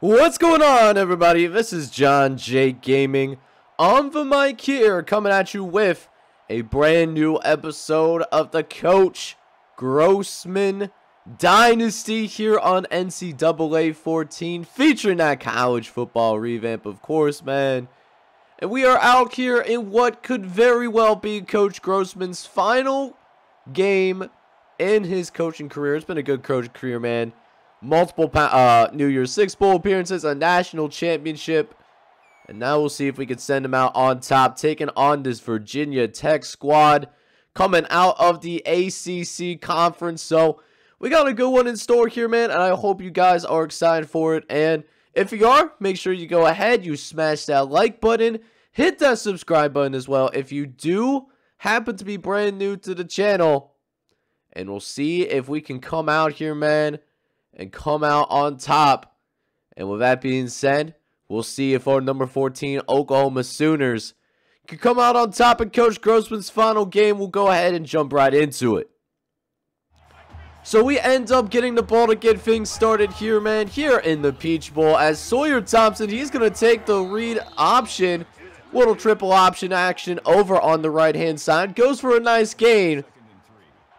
What's going on, everybody? This is John J Gaming on the mic here, coming at you with a brand new episode of the Coach Grossman Dynasty here on NCAA 14, featuring that college football revamp, of course, man. And we are out here in what could very well be Coach Grossman's final game in his coaching career. It's been a good coaching career, man. Multiple New Year's Six Bowl appearances, a national championship, and now we'll see if we can send him out on top, taking on this Virginia Tech squad coming out of the ACC conference. So we got a good one in store here, man, and I hope you guys are excited for it. And if you are, make sure you go ahead, you smash that like button, hit that subscribe button as well if you do happen to be brand new to the channel, and we'll see if we can come out here, man, and come out on top. And with that being said, we'll see if our number 14 Oklahoma Sooners can come out on top in Coach Grossman's final game. We'll go ahead and jump right into it. So we end up getting the ball to get things started here, man, here in the Peach Bowl, as Sawyer Thompson, he's going to take the read option, little triple option action over on the right-hand side, goes for a nice gain.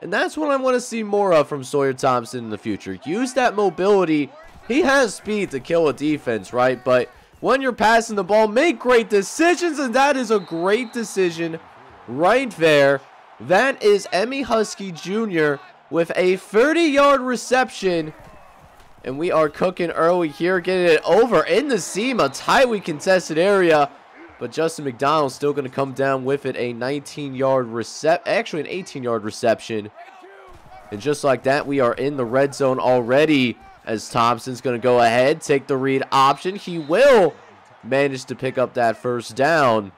And that's what I want to see more of from Sawyer Thompson in the future. Use that mobility. He has speed to kill a defense, right? But when you're passing the ball, make great decisions, and that is a great decision right there. That is Emmy Husky Jr. with a 30-yard reception. And we are cooking early here, getting it over in the seam, a tightly contested area. But Justin McDonald's still going to come down with it, a 19-yard actually an 18-yard reception. And just like that, we are in the red zone already, as Thompson's going to go ahead, take the read option. He will manage to pick up that first down.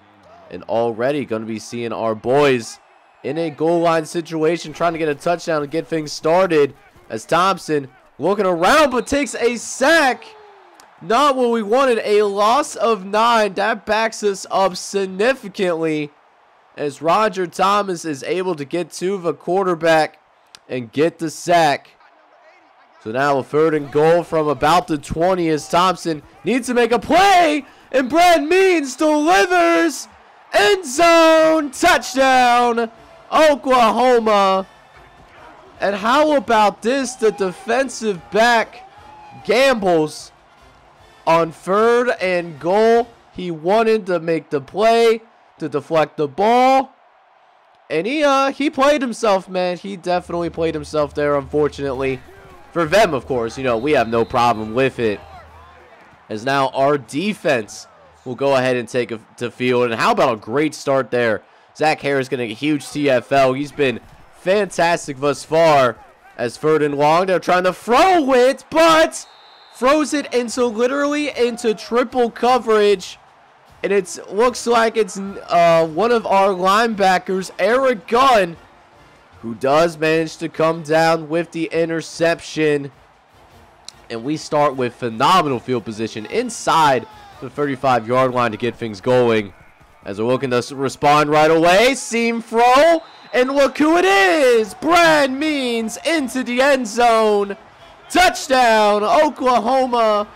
And already going to be seeing our boys in a goal line situation, trying to get a touchdown and get things started, as Thompson looking around but takes a sack. Not what we wanted, a loss of 9. That backs us up significantly, as Roger Thomas is able to get to the quarterback and get the sack. So now a 3rd and goal from about the 20, as Thompson needs to make a play, and Brad Means delivers. End zone touchdown, Oklahoma. And how about this? The defensive back gambles on 3rd and goal. He wanted to make the play to deflect the ball, and he played himself, man. He definitely played himself there, unfortunately. For them, of course, you know, we have no problem with it, as now our defense will go ahead and take to field. And how about a great start there? Zach Harris getting a huge TFL. He's been fantastic thus far, as 3rd and long. They're trying to throw it, but throws it literally into triple coverage, and it looks like it's one of our linebackers, Eric Gunn, who does manage to come down with the interception. And we start with phenomenal field position inside the 35-yard line to get things going, as we're looking to respond right away. Seam throw, and look who it is! Brad Means into the end zone. Touchdown, Oklahoma.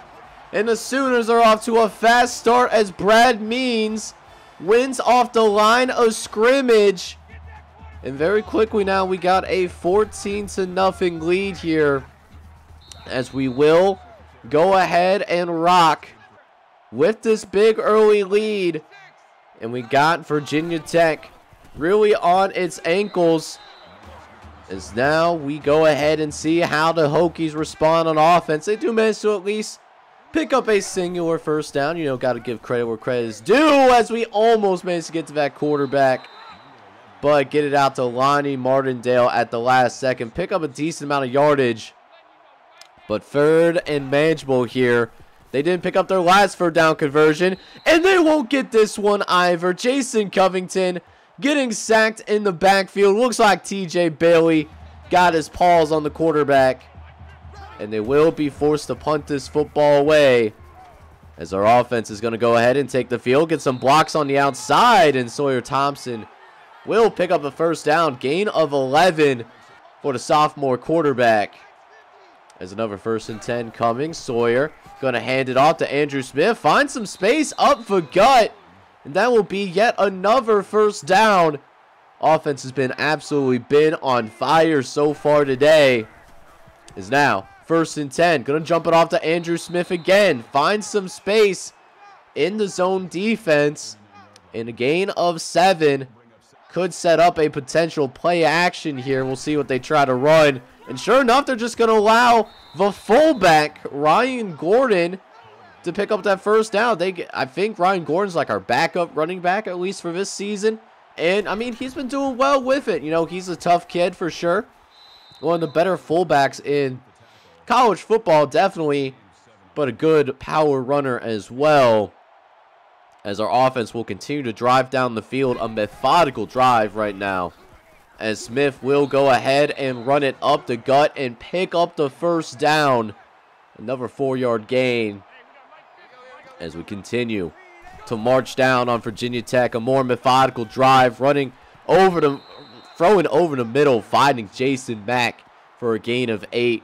And the Sooners are off to a fast start, as Brad Means wins off the line of scrimmage. And very quickly now, we got a 14-0 lead here, as we will go ahead and rock with this big early lead. And we got Virginia Tech really on its ankles, as now we go ahead and see how the Hokies respond on offense. They do manage to at least pick up a singular first down. You know, got to give credit where credit is due, as we almost managed to get to that quarterback, but get it out to Lonnie Martindale at the last second. Pick up a decent amount of yardage, but 3rd and manageable here. They didn't pick up their last 3rd down conversion, and they won't get this one either. Jason Covington getting sacked in the backfield. Looks like TJ Bailey got his paws on the quarterback, and they will be forced to punt this football away, as our offense is going to go ahead and take the field, get some blocks on the outside, and Sawyer Thompson will pick up a first down. Gain of 11 for the sophomore quarterback. As another 1st and 10 coming. Sawyer Gonna hand it off to Andrew Smith. Find some space up for gut. And that will be yet another first down. Offense has been on fire so far today. Is now 1st and 10. Gonna jump it off to Andrew Smith again. Find some space in the zone defense. In a gain of 7. Could set up a potential play action here. We'll see what they try to run. And sure enough, they're just going to allow the fullback, Ryan Gordon, to pick up that first down. I think Ryan Gordon's like our backup running back, at least for this season. And, I mean, he's been doing well with it. You know, he's a tough kid for sure. One of the better fullbacks in college football, definitely. But a good power runner as well. As our offense will continue to drive down the field. A methodical drive right now. As Smith will go ahead and run it up the gut and pick up the first down. Another 4-yard gain. As we continue to march down on Virginia Tech. A more methodical drive. Throwing over the middle. Finding Jason Mack for a gain of 8.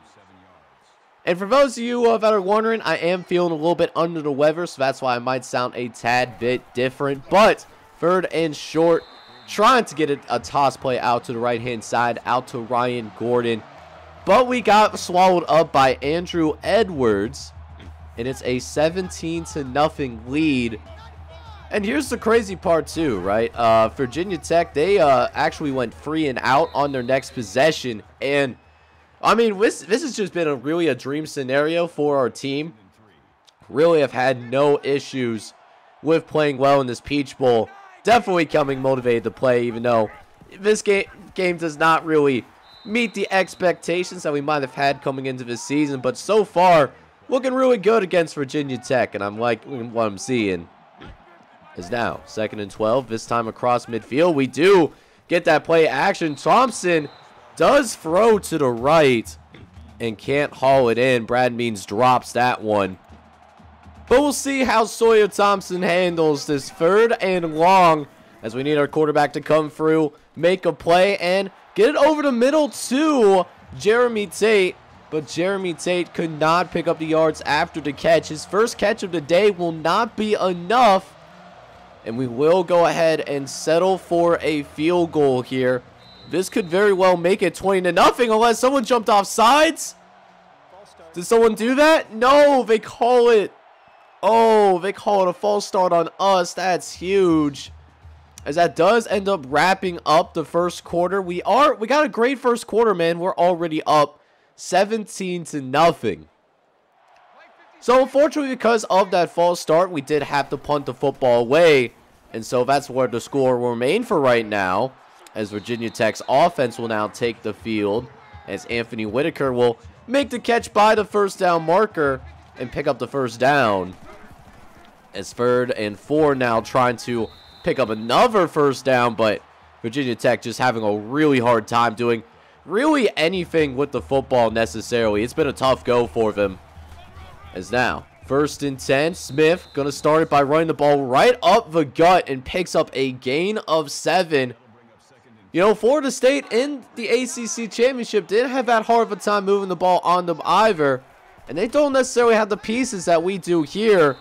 And for those of you that are wondering, I am feeling a little bit under the weather, so that's why I might sound a tad bit different. But 3rd and short, trying to get a toss play out to the right-hand side, out to Ryan Gordon. But we got swallowed up by Andrew Edwards, and it's a 17-0 lead. And here's the crazy part too, right? Virginia Tech, they actually went 3 and out on their next possession, and I mean, this has just been a dream scenario for our team. Really have had no issues with playing well in this Peach Bowl. Definitely coming motivated to play, even though this game does not really meet the expectations that we might have had coming into this season. But so far, looking really good against Virginia Tech, and I'm liking what I'm seeing. Is now 2nd and 12, this time across midfield. We do get that play action. Thompson does throw to the right and can't haul it in. Brad Means drops that one. But we'll see how Sawyer Thompson handles this 3rd and long, as we need our quarterback to come through, make a play, and get it over the middle to Jeremy Tate. But Jeremy Tate could not pick up the yards after the catch. His first catch of the day will not be enough. And we will go ahead and settle for a field goal here. This could very well make it 20-0 unless someone jumped off sides. Did someone do that? No, they call it. Oh, they call it a false start on us. That's huge. As that does end up wrapping up the first quarter. We got a great first quarter, man. We're already up 17-0. So unfortunately, because of that false start, we did have to punt the football away. And so that's where the score will remain for right now. As Virginia Tech's offense will now take the field. As Anthony Whitaker will make the catch by the first down marker and pick up the first down. As 3rd and 4 now trying to pick up another first down. But Virginia Tech just having a really hard time doing really anything with the football necessarily. It's been a tough go for them. As now 1st and 10. Smith going to start it by running the ball right up the gut and picks up a gain of 7. You know, Florida State in the ACC championship didn't have that hard of a time moving the ball on them either. And they don't necessarily have the pieces that we do here.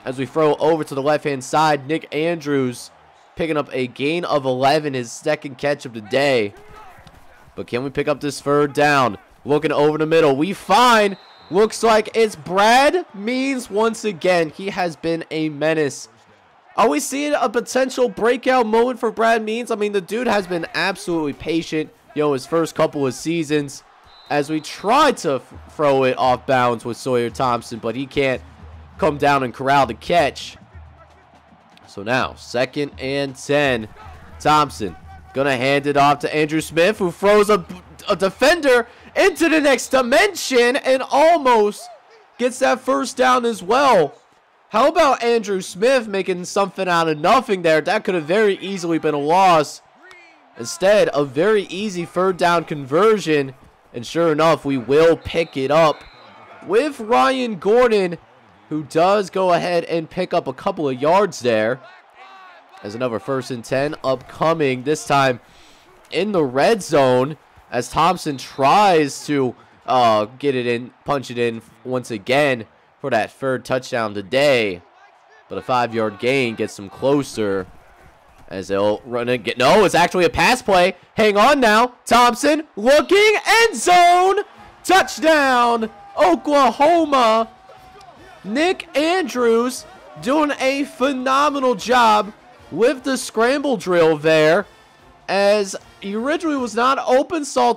As we throw over to the left-hand side, Nick Andrews picking up a gain of 11, his 2nd catch of the day. But can we pick up this 3rd down? Looking over the middle. We find, looks like it's Brad Means once again. He has been a menace. Are we seeing a potential breakout moment for Brad Means? I mean, the dude has been absolutely patient, you know, his first couple of seasons. As we try to throw it off bounds with Sawyer Thompson, but he can't come down and corral the catch. So now, 2nd and 10. Thompson gonna hand it off to Andrew Smith, who throws a defender into the next dimension and almost gets that first down as well. How about Andrew Smith making something out of nothing there? That could have very easily been a loss. Instead, a very easy 3rd down conversion. And sure enough, we will pick it up with Ryan Gordon, who does go ahead and pick up a couple of yards there. As another 1st and 10 upcoming, this time in the red zone. As Thompson tries to get it in, punch it in once again. for that third touchdown today. But a 5-yard gain gets them closer as they'll run it. No, it's actually a pass play. Hang on now. Thompson looking, end zone. Touchdown, Oklahoma. Nick Andrews doing a phenomenal job with the scramble drill there, as he originally was not open. Saw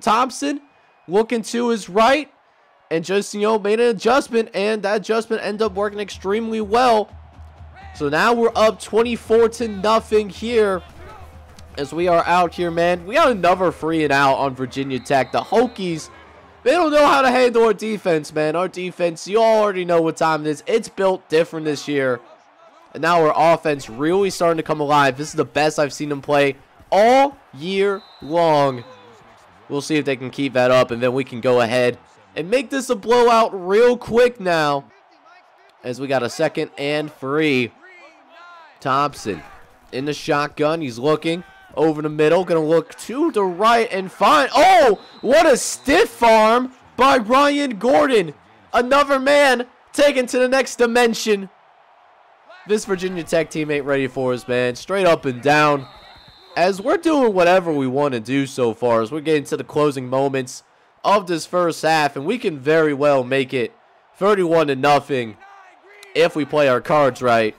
Thompson looking to his right and just, made an adjustment, and that adjustment ended up working extremely well. So now we're up 24-0 here as we are out here, man. We got another 3 and out on Virginia Tech. The Hokies, they don't know how to handle our defense, man. Our defense, you all already know what time it is. It's built different this year. And now our offense really starting to come alive. This is the best I've seen them play all year long. We'll see if they can keep that up, and then we can go ahead and make this a blowout real quick now, as we got a 2nd and 3. Thompson in the shotgun. He's looking over the middle. Going to look to the right and find. Oh, what a stiff arm by Ryan Gordon. Another man taken to the next dimension. This Virginia Tech team ain't ready for us, man. Straight up and down. As we're doing whatever we want to do so far, as we're getting to the closing moments of this first half, and we can very well make it 31-0 if we play our cards right.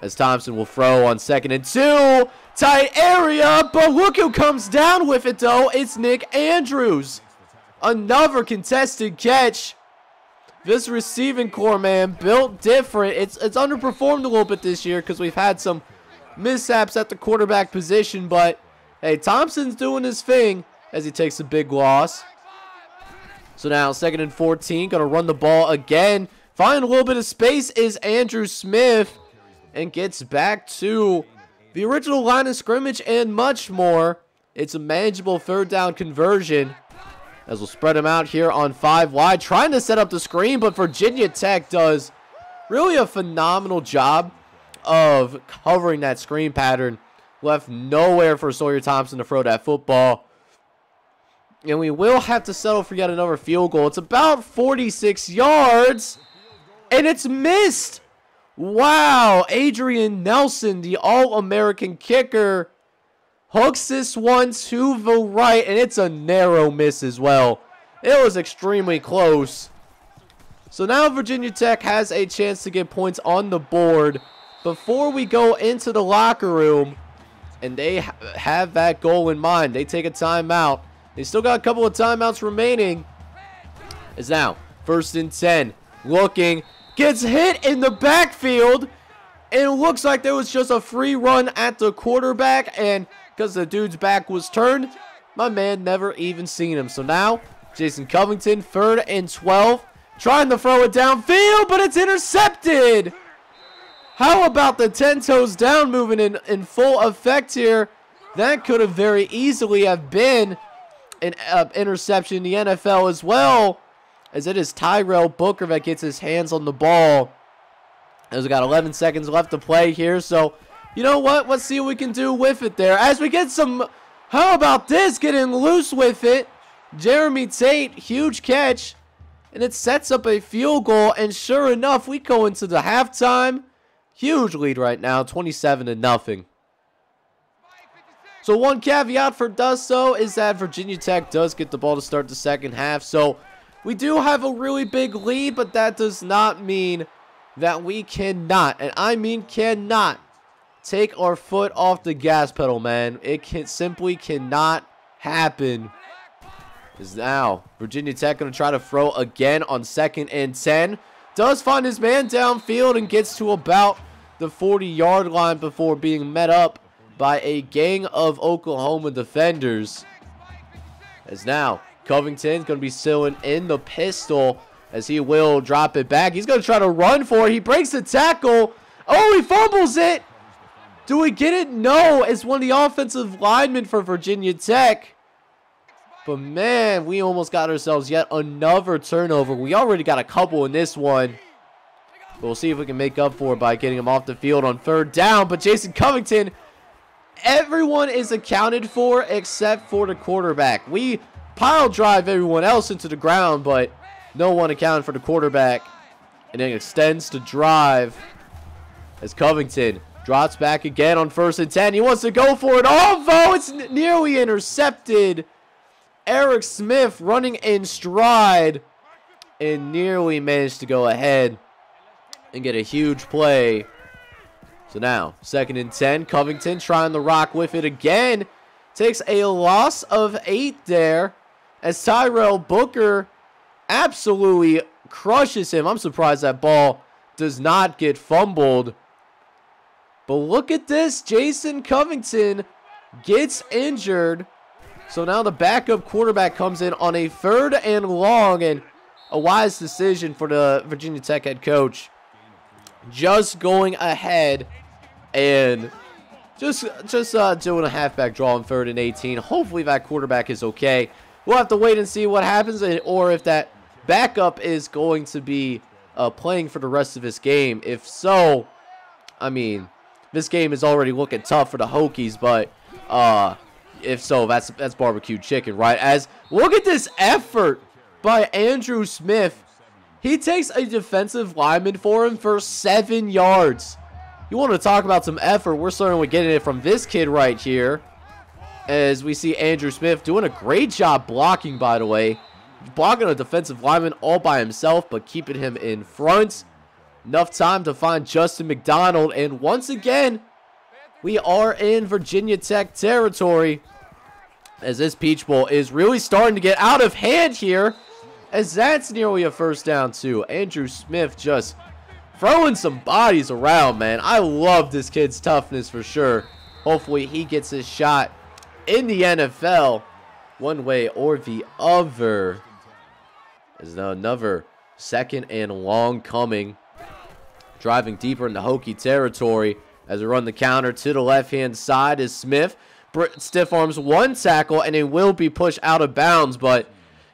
As Thompson will throw on 2nd and 2. Tight area, but look who comes down with it, though. It's Nick Andrews. Another contested catch. This receiving core, man, built different. It's underperformed a little bit this year because we've had some mishaps at the quarterback position. But, hey, Thompson's doing his thing as he takes a big loss. So now 2nd and 14, going to run the ball again. Finding a little bit of space is Andrew Smith, and gets back to the original line of scrimmage and much more. It's a manageable 3rd down conversion, as we'll spread him out here on 5 wide, trying to set up the screen, but Virginia Tech does really a phenomenal job of covering that screen pattern. Left nowhere for Sawyer Thompson to throw that football. And we will have to settle for yet another field goal. It's about 46 yards, and it's missed. Wow, Adrian Nelson, the All-American kicker, hooks this one to the right, and it's a narrow miss as well. It was extremely close. So now Virginia Tech has a chance to get points on the board before we go into the locker room, and they have that goal in mind. They take a timeout. They still got a couple of timeouts remaining. It's now 1st and 10. Looking. Gets hit in the backfield. And it looks like there was just a free run at the quarterback. And because the dude's back was turned, my man never even seen him. So now, Jason Covington, 3rd and 12. Trying to throw it downfield, but it's intercepted. How about the 10 toes down moving in full effect here? That could have very easily have been an interception in the NFL as well, as it is Tyrell Booker that gets his hands on the ball. As we got 11 seconds left to play here, so you know what? Let's see what we can do with it there. As we get some, how about this? Getting loose with it. Jeremy Tate, huge catch, and it sets up a field goal, and sure enough, we go into the halftime. Huge lead right now, 27-0. So one caveat for Dusto is that Virginia Tech does get the ball to start the second half. So we do have a really big lead, but that does not mean that we cannot, and I mean cannot, take our foot off the gas pedal, man. It simply cannot happen. Is now Virginia Tech going to try to throw again on 2nd and 10. Does find his man downfield and gets to about the 40-yard line before being met up by a gang of Oklahoma defenders. As now Covington's going to be sitting in the pistol as he will drop it back. He's going to try to run for it. He breaks the tackle. Oh, he fumbles it. Do we get it? No, it's one of the offensive linemen for Virginia Tech. But man, we almost got ourselves yet another turnover. We already got a couple in this one. But we'll see if we can make up for it by getting him off the field on 3rd down. But Jason Covington, everyone is accounted for except for the quarterback. We pile drive everyone else into the ground, but No one accounting for the quarterback. And then extends to drive as Covington drops back again on 1st and 10. He wants to go for it. Although it's nearly intercepted. Eric Smith running in stride and nearly managed to go ahead and get a huge play. So now, 2nd and 10. Covington trying to rock with it again. Takes a loss of 8 there as Tyrell Booker absolutely crushes him. I'm surprised that ball does not get fumbled. But look at this. Jason Covington gets injured. So now the backup quarterback comes in on a 3rd and long, and a wise decision for the Virginia Tech head coach. Just going ahead and just doing a halfback draw on 3rd and 18. Hopefully that quarterback is okay. We'll have to wait and see what happens, or if that backup is going to be playing for the rest of this game. If so, I mean, this game is already looking tough for the Hokies, but if so, that's barbecue chicken, right? As look at this effort by Andrew Smith. He takes a defensive lineman for him for 7 yards. You want to talk about some effort? We're certainly getting it from this kid right here. As we see Andrew Smith doing a great job blocking, by the way. Blocking a defensive lineman all by himself, but keeping him in front. Enough time to find Justin McDonald. And once again, we are in Virginia Tech territory, as this Peach Bowl is really starting to get out of hand here, as that's nearly a 1st down too. Andrew Smith just throwing some bodies around, man. I love this kid's toughness for sure. Hopefully he gets his shot in the NFL one way or the other. There's now another 2nd and long coming. Driving deeper into Hokie territory as we run the counter to the left-hand side is Smith. Stiff arms 1 tackle, and it will be pushed out of bounds. But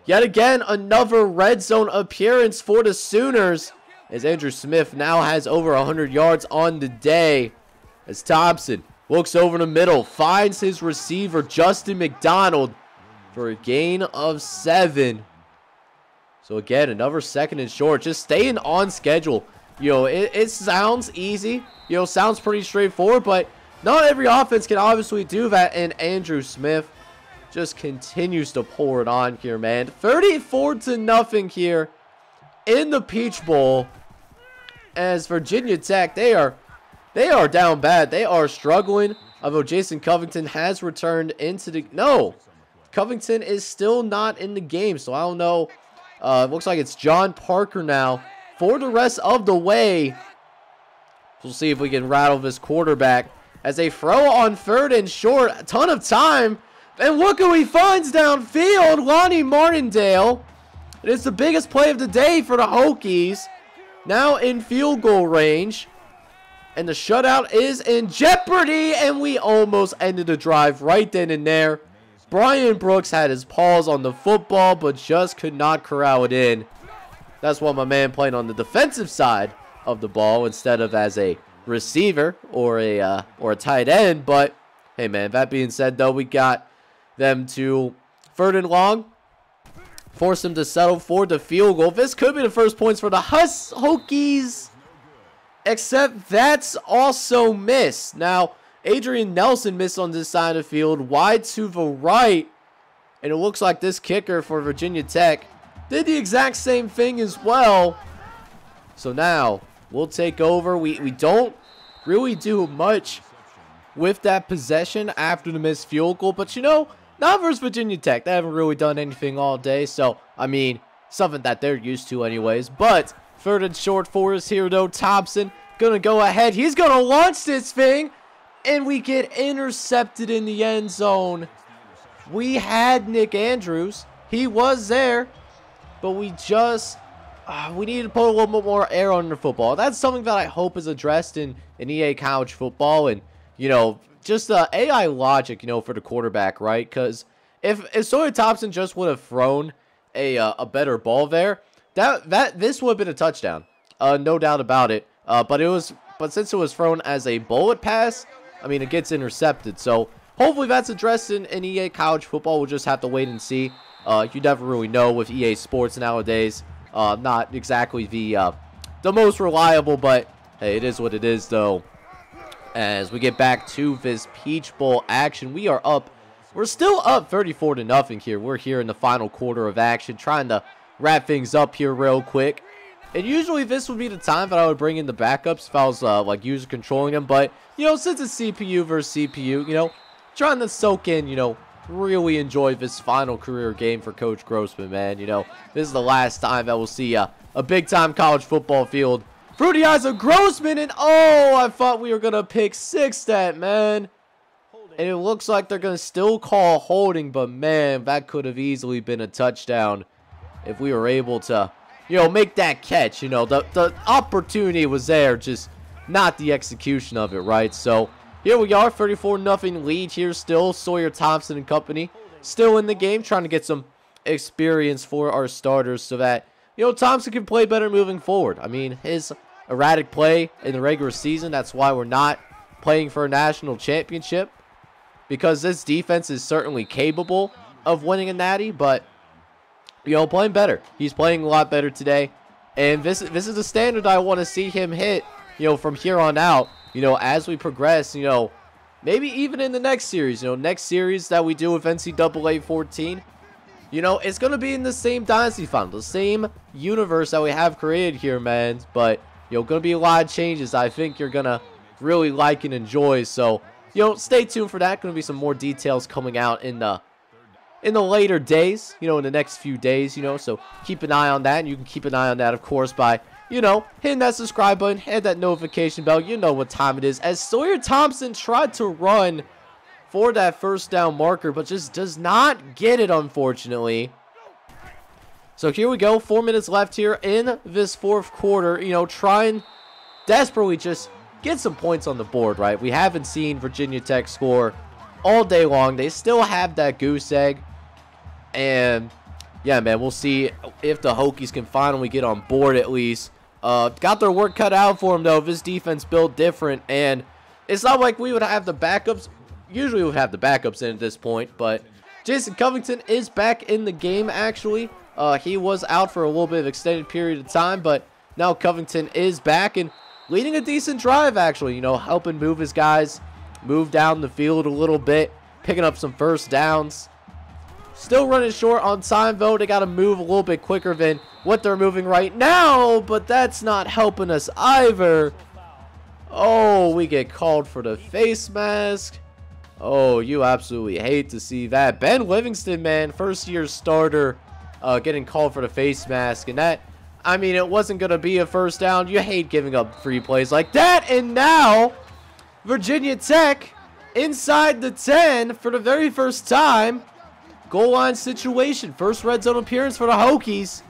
yet again, another red zone appearance for the Sooners, as Andrew Smith now has over 100 yards on the day. As Thompson looks over the middle, finds his receiver, Justin McDonald, for a gain of 7. So again, another 2nd and short. Just staying on schedule. You know, it sounds easy. You know, sounds pretty straightforward, but not every offense can obviously do that. And Andrew Smith just continues to pour it on here, man. 34-0 here in the Peach Bowl. As Virginia Tech, they are down bad. They are struggling. Although Jason Covington has returned into the... No, Covington is still not in the game. So I don't know. Looks like it's John Parker now for the rest of the way. We'll see if we can rattle this quarterback as they throw on 3rd and short. A ton of time. And look who he finds downfield. Lonnie Martindale. It is the biggest play of the day for the Hokies. Now in field goal range. And the shutout is in jeopardy. And we almost ended the drive right then and there. Brian Brooks had his paws on the football, but just could not corral it in. That's why my man playing on the defensive side of the ball instead of as a receiver or a tight end. But hey, man, that being said, though, we got them to 3rd and long. Force them to settle for the field goal. This could be the first points for the Hokies. Except that's also missed. Now, Adrian Nelson missed on this side of the field, wide to the right. And it looks like this kicker for Virginia Tech did the exact same thing as well. So now, we'll take over. We don't really do much with that possession after the missed field goal. But, you know, not versus Virginia Tech. They haven't really done anything all day. So, I mean, something that they're used to anyways. But 3rd and short for us here, though. Thompson going to go ahead. He's going to launch this thing. And we get intercepted in the end zone. We had Nick Andrews. He was there. But we just... we need to put a little bit more air on the football. That's something that I hope is addressed in EA college football. And, you know, just AI logic, you know, for the quarterback, right? Because if Sawyer Thompson just would have thrown a better ball there, this would have been a touchdown. No doubt about it. But since it was thrown as a bullet pass, I mean, it gets intercepted. So hopefully that's addressed in EA college football. We'll just have to wait and see. You never really know with EA Sports nowadays. Not exactly the most reliable, but hey, it is what it is, though. As we get back to this Peach Bowl action, we are up. We're still up 34-0 here. We're here in the final quarter of action, trying to wrap things up here real quick. And usually this would be the time that I would bring in the backups if I was like user controlling them. But, you know, since it's CPU versus CPU, you know, trying to soak in, you know, really enjoy this final career game for Coach Grossman, man. You know, this is the last time that we'll see a big-time college football field. Fruity eyes of Grossman, and oh, I thought we were going to pick six that, man. And it looks like they're going to still call holding, but man, that could have easily been a touchdown if we were able to, you know, make that catch. You know, the opportunity was there, just not the execution of it, right? So here we are, 34-0 lead here still. Sawyer Thompson and company still in the game, trying to get some experience for our starters so that, you know, Thompson can play better moving forward. I mean, his erratic play in the regular season, that's why we're not playing for a national championship, because this defense is certainly capable of winning a natty, but, you know, playing better. He's playing a lot better today, and this is the standard I want to see him hit, you know, from here on out, you know, as we progress, you know, maybe even in the next series, you know, next series that we do with NCAA 14, you know, it's going to be in the same Dynasty final, the same universe that we have created here, man. But, you know, going to be a lot of changes I think you're going to really like and enjoy. So, you know, stay tuned for that. Going to be some more details coming out in the later days, you know, in the next few days, you know. So keep an eye on that. And you can keep an eye on that, of course, by, you know, hitting that subscribe button, hit that notification bell. You know what time it is. As Sawyer Thompson tried to run for that first down marker, but just does not get it, unfortunately. So here we go, 4 minutes left here in this fourth quarter, you know, trying desperately just get some points on the board, right? We haven't seen Virginia Tech score all day long. They still have that goose egg, and yeah, man, we'll see if the Hokies can finally get on board at least. Got their work cut out for them, though. This defense built different, and it's not like we would have the backups. Usually we would have the backups in at this point, but Jason Covington is back in the game, actually. He was out for a little bit of extended period of time, but now Covington is back and leading a decent drive, actually. You know, helping move his guys, move down the field a little bit, picking up some first downs. Still running short on time, though. They got to move a little bit quicker than what they're moving right now, but that's not helping us either. Oh, we get called for the face mask. Oh, you absolutely hate to see that. Ben Livingston, man, first-year starter, getting called for the face mask. And that, I mean, it wasn't going to be a first down. You hate giving up free plays like that. And now, Virginia Tech inside the 10 for the very first time. Goal line situation. First red zone appearance for the Hokies.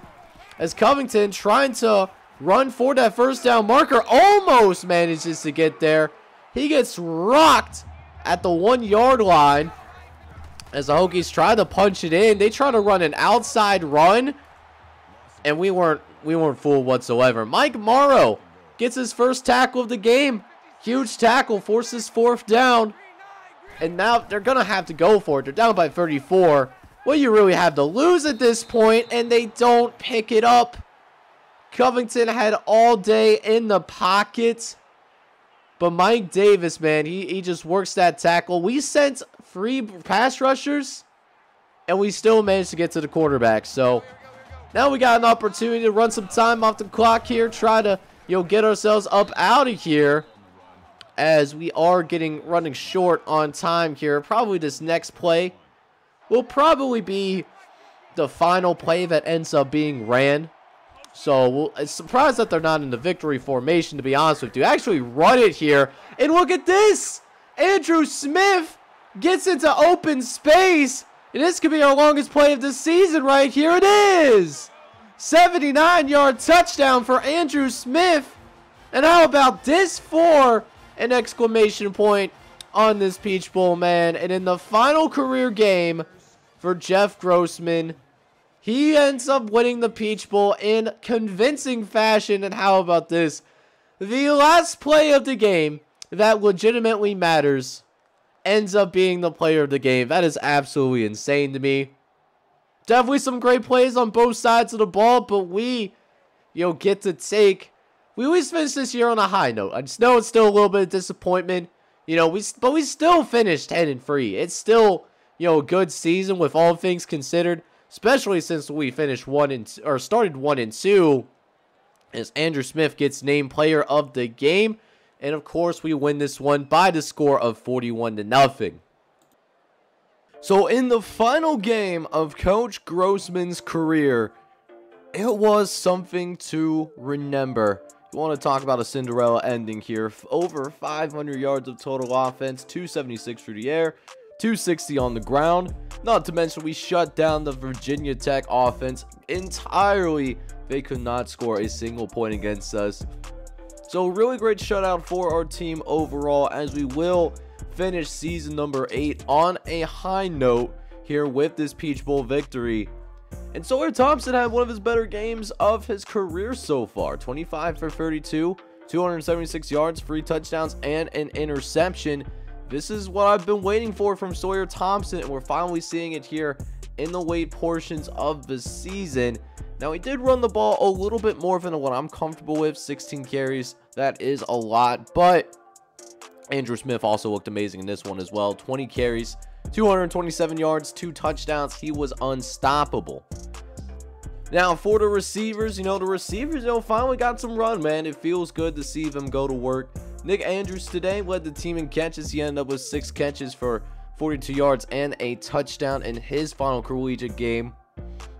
As Covington trying to run for that first down marker. Almost manages to get there. He gets rocked at the 1 yard line as the Hokies try to punch it in. They try to run an outside run, and we weren't fooled whatsoever. Mike Morrow gets his first tackle of the game. Huge tackle, forces fourth down, and now they're gonna have to go for it. They're down by 34. Well, you really have to lose at this point, and they don't pick it up. Covington had all day in the pocket. But Mike Davis, man, he just works that tackle. We sent free pass rushers, and we still managed to get to the quarterback. So now we got an opportunity to run some time off the clock here. Try to, you know, get ourselves up out of here, as we are running short on time here. Probably this next play will probably be the final play that ends up being ran. So I'm surprised that they're not in the victory formation, to be honest with you. Actually run it here. And look at this. Andrew Smith gets into open space. And this could be our longest play of the season right here. It is. 79-yard touchdown for Andrew Smith. And how about this for an exclamation point on this Peach Bowl, man. And in the final career game for Jeff Grossman, he ends up winning the Peach Bowl in convincing fashion. And how about this? The last play of the game that legitimately matters ends up being the player of the game. That is absolutely insane to me. Definitely some great plays on both sides of the ball, but we, get to take. We always finish this year on a high note. I just know it's still a little bit of disappointment, but we still finished 10-3. It's still, a good season with all things considered, especially since we finished started 1-2, as Andrew Smith gets named player of the game, and of course we win this one by the score of 41-0. So in the final game of Coach Grossman's career, it was something to remember. You want to talk about a Cinderella ending here. Over 500 yards of total offense, 276 through the air, 260 on the ground. Not to mention we shut down the Virginia Tech offense entirely. They could not score a single point against us. So really great shutout for our team overall, as we will finish season number 8 on a high note here with this Peach Bowl victory. And Sawyer Thompson had one of his better games of his career so far. 25 for 32, 276 yards, 3 touchdowns, and an interception. This is what I've been waiting for from Sawyer Thompson, and we're finally seeing it here in the late portions of the season. Now, he did run the ball a little bit more than what I'm comfortable with. 16 carries, that is a lot, but Andrew Smith also looked amazing in this one as well. 20 carries, 227 yards, 2 touchdowns. He was unstoppable. Now, for the receivers, finally got some run, man. It feels good to see them go to work. Nick Andrews today led the team in catches. He ended up with 6 catches for 42 yards and a touchdown in his final collegiate game.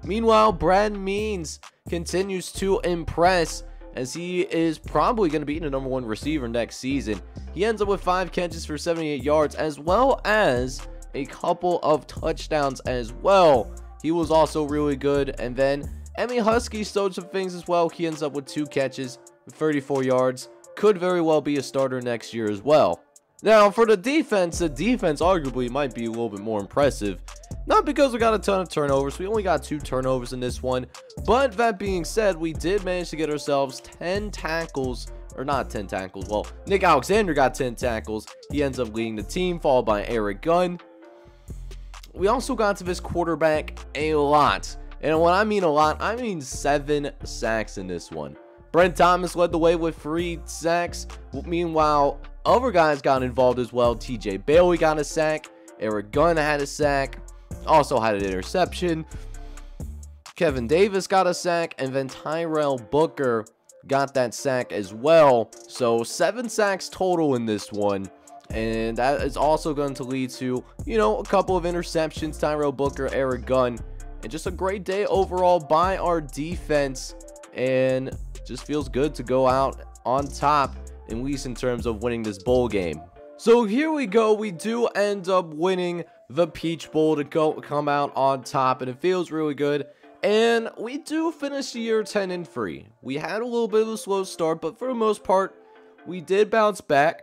Meanwhile, Brad Means continues to impress, as he is probably going to be the #1 receiver next season. He ends up with 5 catches for 78 yards, as well as a couple of touchdowns as well. He was also really good. And then Emmy Husky stowed some things as well. He ends up with 2 catches, 34 yards. Could very well be a starter next year as well. Now, for the defense arguably might be a little bit more impressive. Not because we got a ton of turnovers. We only got 2 turnovers in this one. But that being said, we did manage to get ourselves 10 tackles. Or not 10 tackles. Well, Nick Alexander got 10 tackles. He ends up leading the team, followed by Eric Gunn. We also got to this quarterback a lot. And when I mean a lot, I mean 7 sacks in this one. Brent Thomas led the way with 3 sacks. Meanwhile, other guys got involved as well. TJ Bailey got a sack. Eric Gunn had a sack. Also had an interception. Kevin Davis got a sack. And then Tyrell Booker got that sack as well. So 7 sacks total in this one. And that is also going to lead to, a couple of interceptions. Tyrell Booker, Eric Gunn. And just a great day overall by our defense. And just feels good to go out on top, at least in terms of winning this bowl game. So here we go. We do end up winning the Peach Bowl to come out on top, and it feels really good. And we do finish the year 10-3. We had a little bit of a slow start, but for the most part, we did bounce back.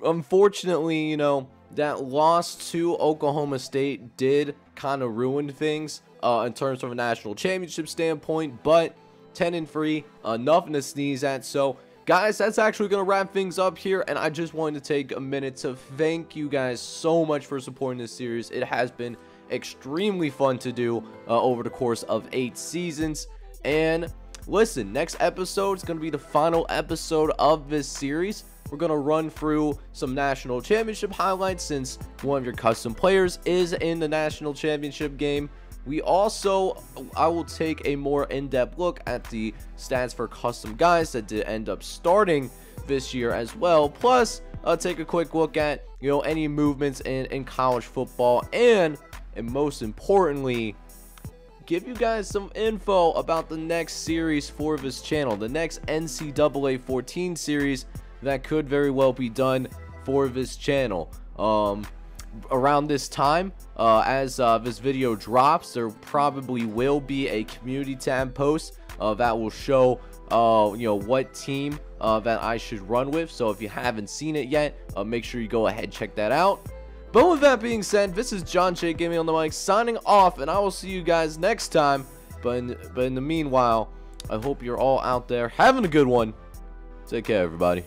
Unfortunately, that loss to Oklahoma State did kind of ruin things in terms of a national championship standpoint, but 10-3, nothing to sneeze at. So guys, that's actually going to wrap things up here, and I just wanted to take a minute to thank you guys so much for supporting this series. It has been extremely fun to do over the course of 8 seasons. And listen, next episode is going to be the final episode of this series. We're going to run through some national championship highlights, since one of your custom players is in the national championship game. I will take a more in-depth look at the stats for custom guys that did end up starting this year as well. Plus, I'll take a quick look at, any movements in college football. And most importantly, give you guys some info about the next series for this channel. The next NCAA 14 series that could very well be done for this channel. Around this time, as this video drops, there probably will be a community tab post that will show what team that I should run with. So if you haven't seen it yet, make sure you go ahead and check that out. But with that being said, this is John J Gaming on the mic, signing off, and I will see you guys next time. But in the meanwhile, I hope you're all out there having a good one. Take care, everybody.